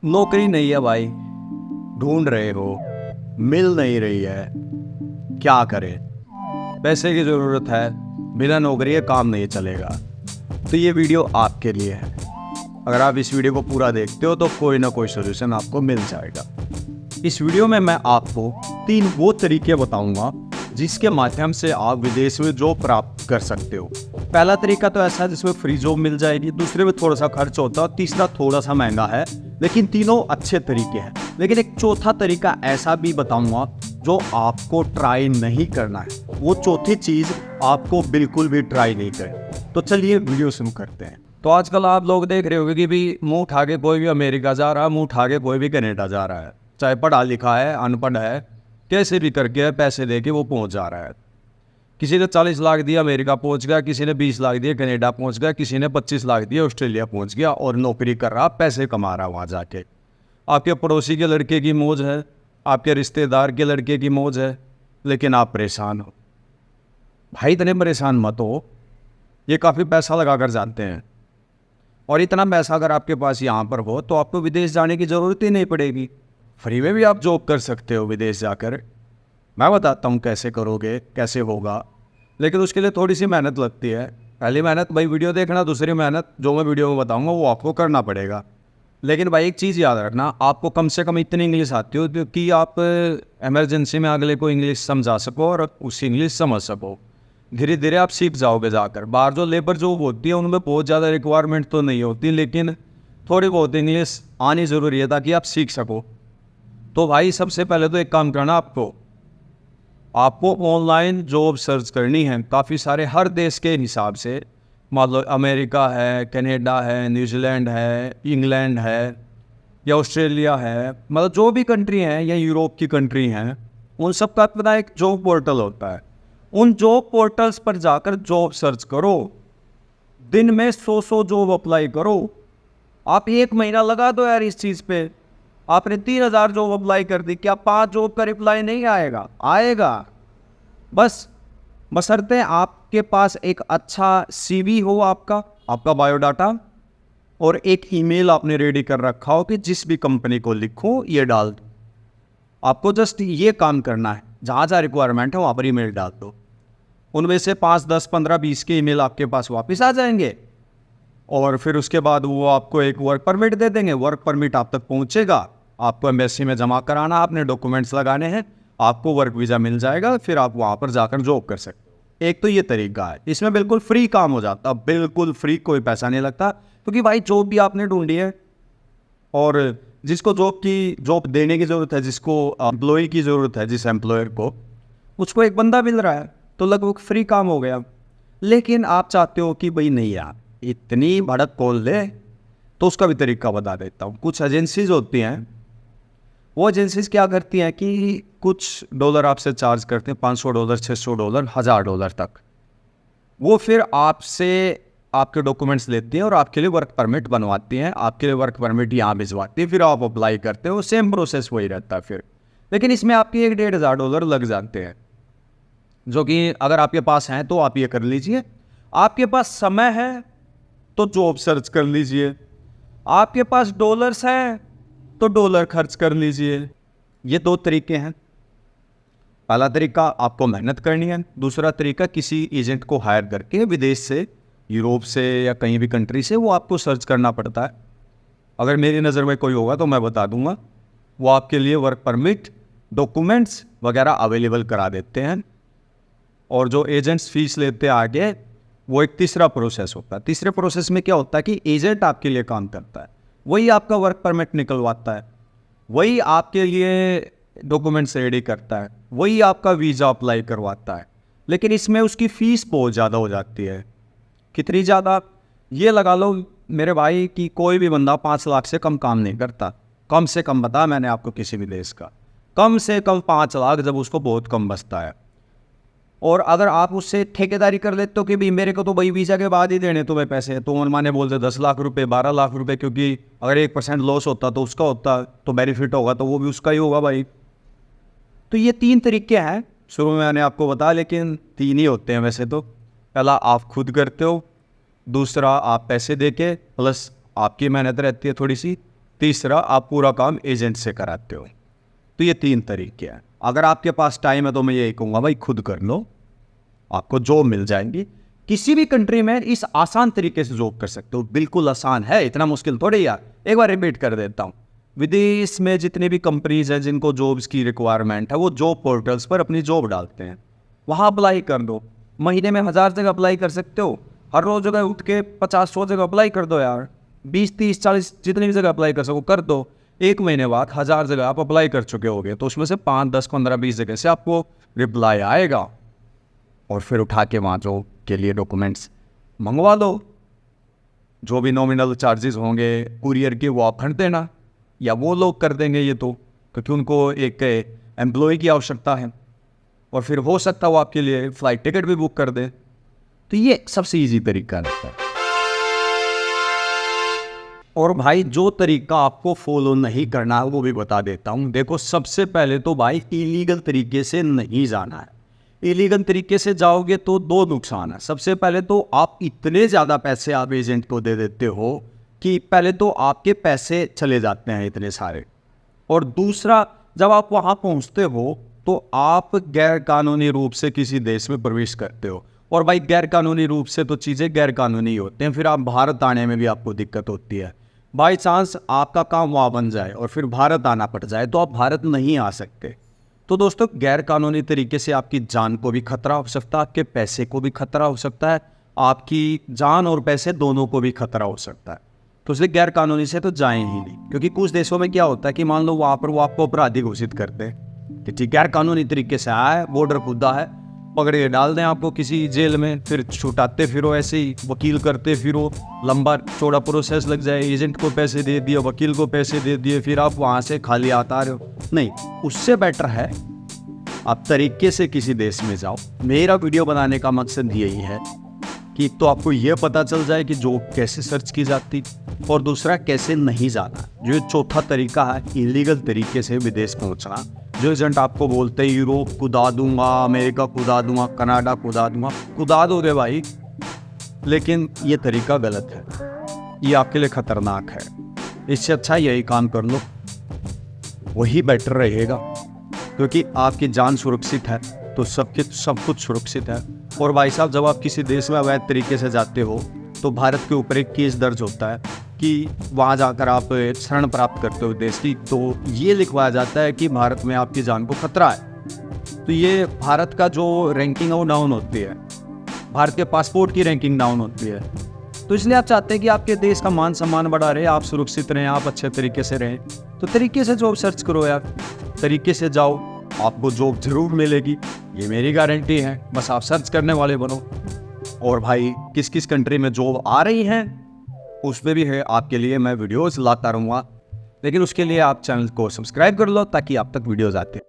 नौकरी नहीं है भाई, ढूंढ रहे हो, मिल नहीं रही है, क्या करें? पैसे की ज़रूरत है, बिना नौकरी के काम नहीं चलेगा। तो ये वीडियो आपके लिए है। अगर आप इस वीडियो को पूरा देखते हो तो कोई ना कोई सोल्यूशन आपको मिल जाएगा। इस वीडियो में मैं आपको 3 वो तरीके बताऊंगा जिसके माध्यम से आप विदेश में जॉब प्राप्त कर सकते हो। पहला तरीका तो ऐसा है जिसमें फ्री जॉब मिल जाएगी, दूसरे में थोड़ा सा खर्च होता है, तीसरा थोड़ा सा महंगा है, लेकिन तीनों अच्छे तरीके हैं। लेकिन एक चौथा तरीका ऐसा भी बताऊंगा जो आपको ट्राई नहीं करना है। वो चौथी चीज आपको बिल्कुल भी ट्राई नहीं करनी। तो चलिए वीडियो शुरू करते हैं। तो आजकल आप लोग देख रहे होंगे कि भी मुंह उठा के कोई भी अमेरिका जा रहा है, मुंह उठा के कोई भी कनाडा जा रहा है, चाहे पढ़ा लिखा है अनपढ़ है, कैसे भी करके पैसे दे के वो पहुंच जा रहा है। किसी ने 40 लाख दिया अमेरिका पहुंच गया, किसी ने 20 लाख दिए कनाडा पहुंच गया, किसी ने 25 लाख दिए ऑस्ट्रेलिया पहुंच गया और नौकरी कर रहा, पैसे कमा रहा वहाँ जाके। आपके पड़ोसी के लड़के की मौज है, आपके रिश्तेदार के लड़के की मौज है, लेकिन आप परेशान हो। भाई इतने परेशान मत हो, ये काफ़ी पैसा लगा कर जाते हैं, और इतना पैसा अगर आपके पास यहाँ पर हो तो आपको विदेश जाने की ज़रूरत ही नहीं पड़ेगी। फ्री में भी आप जॉब कर सकते हो विदेश जाकर। मैं बताता हूँ कैसे करोगे, कैसे होगा, लेकिन उसके लिए थोड़ी सी मेहनत लगती है। पहली मेहनत भाई वीडियो देखना, दूसरी मेहनत जो मैं वीडियो में बताऊँगा वो आपको करना पड़ेगा। लेकिन भाई एक चीज़ याद रखना, आपको कम से कम इतनी इंग्लिश आती हो कि आप इमरजेंसी में अगले को इंग्लिश समझा सको और उसी इंग्लिश समझ सको। धीरे धीरे आप सीख जाओगे जाकर। बाहर जो लेबर जॉब होती है उनमें बहुत ज़्यादा रिक्वायरमेंट तो नहीं होती, लेकिन थोड़ी बहुत इंग्लिश आनी ज़रूरी है ताकि आप सीख सको। तो भाई सबसे पहले तो एक काम करना, आपको ऑनलाइन जॉब सर्च करनी है। काफ़ी सारे हर देश के हिसाब से, मान लो अमेरिका है, कनाडा है, न्यूजीलैंड है, इंग्लैंड है या ऑस्ट्रेलिया है, मतलब जो भी कंट्री हैं या यूरोप की कंट्री हैं, उन सब का अपना एक जॉब पोर्टल होता है। उन जॉब पोर्टल्स पर जाकर जॉब सर्च करो, दिन में 100 जॉब अप्लाई करो। आप 1 महीना लगा दो यार इस चीज़ पे। आपने 3000 जॉब अप्लाई कर दी, क्या 5 जॉब का रिप्लाई नहीं आएगा? आएगा। बस बशर्ते आपके पास एक अच्छा सीवी हो, आपका बायोडाटा, और एक ईमेल आपने रेडी कर रखा हो कि जिस भी कंपनी को लिखो ये डाल दो। आपको जस्ट ये काम करना है, जहाँ जहाँ रिक्वायरमेंट है वहाँ पर ईमेल डाल दो। उनमें से 5, 10, 15, 20 के ईमेल आपके पास वापस आ जाएंगे, और फिर उसके बाद वो आपको एक वर्क परमिट दे देंगे। वर्क परमिट आप तक पहुँचेगा, आपको एम्बेसी में जमा कराना, आपने डॉक्यूमेंट्स लगाने हैं, आपको वर्क वीज़ा मिल जाएगा, फिर आप वहाँ पर जाकर जॉब कर सकते हो। एक तो ये तरीका है, इसमें बिल्कुल फ्री काम हो जाता, बिल्कुल फ्री, कोई पैसा नहीं लगता, क्योंकि भाई जॉब भी आपने ढूंढी है, और जिसको जॉब देने की ज़रूरत है, जिसको एम्प्लॉय की ज़रूरत है, जिस एम्प्लॉयर को, उसको एक बंदा मिल रहा है, तो लगभग फ्री काम हो गया। लेकिन आप चाहते हो कि भाई नहीं यार इतनी भड़क कॉल ले, तो उसका भी तरीका बता देता हूँ। कुछ एजेंसीज होती हैं, वो एजेंसीज क्या करती हैं कि कुछ डॉलर आपसे चार्ज करते हैं, $500, $600, $1000 तक। वो फिर आपसे आपके डॉक्यूमेंट्स लेती हैं और आपके लिए वर्क परमिट बनवाती हैं, आपके लिए वर्क परमिट यहाँ भिजवाती है, फिर आप अप्लाई करते हो, सेम प्रोसेस वही रहता है फिर। लेकिन इसमें आपके $1-1.5 लग जाते हैं, जो कि अगर आपके पास हैं तो आप ये कर लीजिए। आपके पास समय है तो जॉब सर्च कर लीजिए, आपके पास डॉलर्स हैं तो डॉलर खर्च कर लीजिए। ये 2 तरीके हैं। पहला तरीका आपको मेहनत करनी है, दूसरा तरीका किसी एजेंट को हायर करके विदेश से, यूरोप से या कहीं भी कंट्री से, वो आपको सर्च करना पड़ता है। अगर मेरी नज़र में कोई होगा तो मैं बता दूंगा, वो आपके लिए वर्क परमिट, डॉक्यूमेंट्स वगैरह अवेलेबल करा देते हैं। और जो एजेंट्स फीस लेते हैं आगे, वो एक तीसरा प्रोसेस होता है। तीसरे प्रोसेस में क्या होता है कि एजेंट आपके लिए काम करता है, वही आपका वर्क परमिट निकलवाता है, वही आपके लिए डॉक्यूमेंट्स रेडी करता है, वही आपका वीज़ा अप्लाई करवाता है। लेकिन इसमें उसकी फ़ीस बहुत ज़्यादा हो जाती है। कितनी ज़्यादा? ये लगा लो मेरे भाई कि कोई भी बंदा 5 लाख से कम काम नहीं करता। कम से कम बता मैंने आपको किसी भी देश का, कम से कम 5 लाख, जब उसको बहुत कम बचता है। और अगर आप उससे ठेकेदारी कर लेते हो कि भाई मेरे को तो भाई वीज़ा के बाद ही देने तुम्हें पैसे, तो मनमाने बोलते 10 लाख रुपए, 12 लाख रुपए, क्योंकि अगर 1% लॉस होता तो उसका होता, तो बेनिफिट होगा तो वो भी उसका ही होगा भाई। तो ये 3 तरीके हैं, शुरू में मैंने आपको बताया, लेकिन 3 ही होते हैं वैसे तो। पहला आप खुद करते हो, दूसरा आप पैसे दे के, प्लस आपकी मेहनत रहती है थोड़ी सी, तीसरा आप पूरा काम एजेंट से कराते हो। तो ये 3 तरीके हैं। अगर आपके पास टाइम है तो मैं यही कहूँगा भाई खुद कर लो, आपको जॉब मिल जाएंगी। किसी भी कंट्री में इस आसान तरीके से जॉब कर सकते हो, बिल्कुल आसान है, इतना मुश्किल थोड़ी यार। एक बार रिपीट कर देता हूँ, विदेश में जितने भी कंपनीज हैं जिनको जॉब्स की रिक्वायरमेंट है वो जॉब पोर्टल्स पर अपनी जॉब डालते हैं, वहाँ अप्लाई कर दो। महीने में 1000 जगह अप्लाई कर सकते हो, हर रोज जगह उठ के 50-100 जगह अप्लाई कर दो यार, 20-30-40 जितनी भी जगह अप्लाई कर सको कर दो। एक महीने बाद 1000 जगह आप अप्लाई कर चुके होगे, तो उसमें से 5-10-15-20 जगह से आपको रिप्लाई आएगा, और फिर उठा के वहाँ जॉब के लिए डॉक्यूमेंट्स मंगवा लो। जो भी नॉमिनल चार्जेस होंगे कुरियर के वो आप भर देना, या वो लोग कर देंगे ये तो, क्योंकि उनको एक एम्प्लॉय की आवश्यकता है। और फिर हो सकता है वो आपके लिए फ़्लाइट टिकट भी बुक कर दे। तो ये सबसे ईजी तरीका रहता है। और भाई जो तरीका आपको फॉलो नहीं करना है वो भी बता देता हूँ। देखो, सबसे पहले तो भाई इलीगल तरीके से नहीं जाना है। इलीगल तरीके से जाओगे तो 2 नुकसान है। सबसे पहले तो आप इतने ज़्यादा पैसे आप एजेंट को दे देते हो कि पहले तो आपके पैसे चले जाते हैं इतने सारे, और दूसरा जब आप वहाँ पहुँचते हो तो आप गैर कानूनी रूप से किसी देश में प्रवेश करते हो। और भाई गैर कानूनी रूप से तो चीज़ें गैर कानूनी होते हैं, फिर आप भारत आने में भी आपको दिक्कत होती है। बाई चांस आपका काम वहाँ बन जाए और फिर भारत आना पड़ जाए तो आप भारत नहीं आ सकते। तो दोस्तों, गैर कानूनी तरीके से आपकी जान को भी खतरा हो सकता है, आपके पैसे को भी खतरा हो सकता है, आपकी जान और पैसे दोनों को भी खतरा हो सकता है। तो इसलिए गैर कानूनी से तो जाएं ही नहीं, क्योंकि कुछ देशों में क्या होता है कि मान लो वहाँ पर वो आपको अपराधी घोषित करते हैं कि ठीक गैर कानूनी तरीके से आया है, बॉर्डर कूदा है, पकड़ के डाल दें आपको किसी जेल में, फिर छुटाते फिरो, ऐसे ही वकील करते फिरो, लंबा चौड़ा प्रोसेस लग जाए, एजेंट को पैसे दे दिए, वकील को पैसे दे दिए, फिर आप वहाँ से खाली आता रहे हो। नहीं, उससे बेटर है आप तरीके से किसी देश में जाओ। मेरा वीडियो बनाने का मकसद यही है कि तो आपको ये पता चल जाए कि जॉब कैसे सर्च की जाती, और दूसरा कैसे नहीं जाना। जो चौथा तरीका है इलीगल तरीके से विदेश पहुंचना, जो एजेंट आपको बोलते हैं यूरोप कुदा दूंगा, अमेरिका कुदा दूंगा, कनाडा कुदा दूंगा, कुदा दोगे भाई, लेकिन ये तरीका गलत है, ये आपके लिए खतरनाक है। इससे अच्छा यही काम कर लो, वही बेटर रहेगा, क्योंकि आपकी जान सुरक्षित है तो सब कुछ सुरक्षित है। और भाई साहब, जब आप किसी देश में अवैध तरीके से जाते हो तो भारत के ऊपर एक केस दर्ज होता है कि वहाँ जाकर आप शरण प्राप्त करते हो देश की, तो ये लिखवाया जाता है कि भारत में आपकी जान को खतरा है। तो ये भारत का जो रैंकिंग है वो डाउन होती है, भारत के पासपोर्ट की रैंकिंग डाउन होती है। तो इसलिए आप चाहते हैं कि आपके देश का मान सम्मान बढ़ा रहे, आप सुरक्षित रहें, आप अच्छे तरीके से रहें, तो तरीके से जॉब सर्च करो यार, तरीके से जाओ, आपको जॉब जरूर मिलेगी, ये मेरी गारंटी है। बस आप सर्च करने वाले बनो। और भाई किस किस कंट्री में जॉब आ रही हैं उसमें भी है आपके लिए मैं वीडियोस लाता रहूँगा, लेकिन उसके लिए आप चैनल को सब्सक्राइब कर लो ताकि आप तक वीडियोस आते हैं।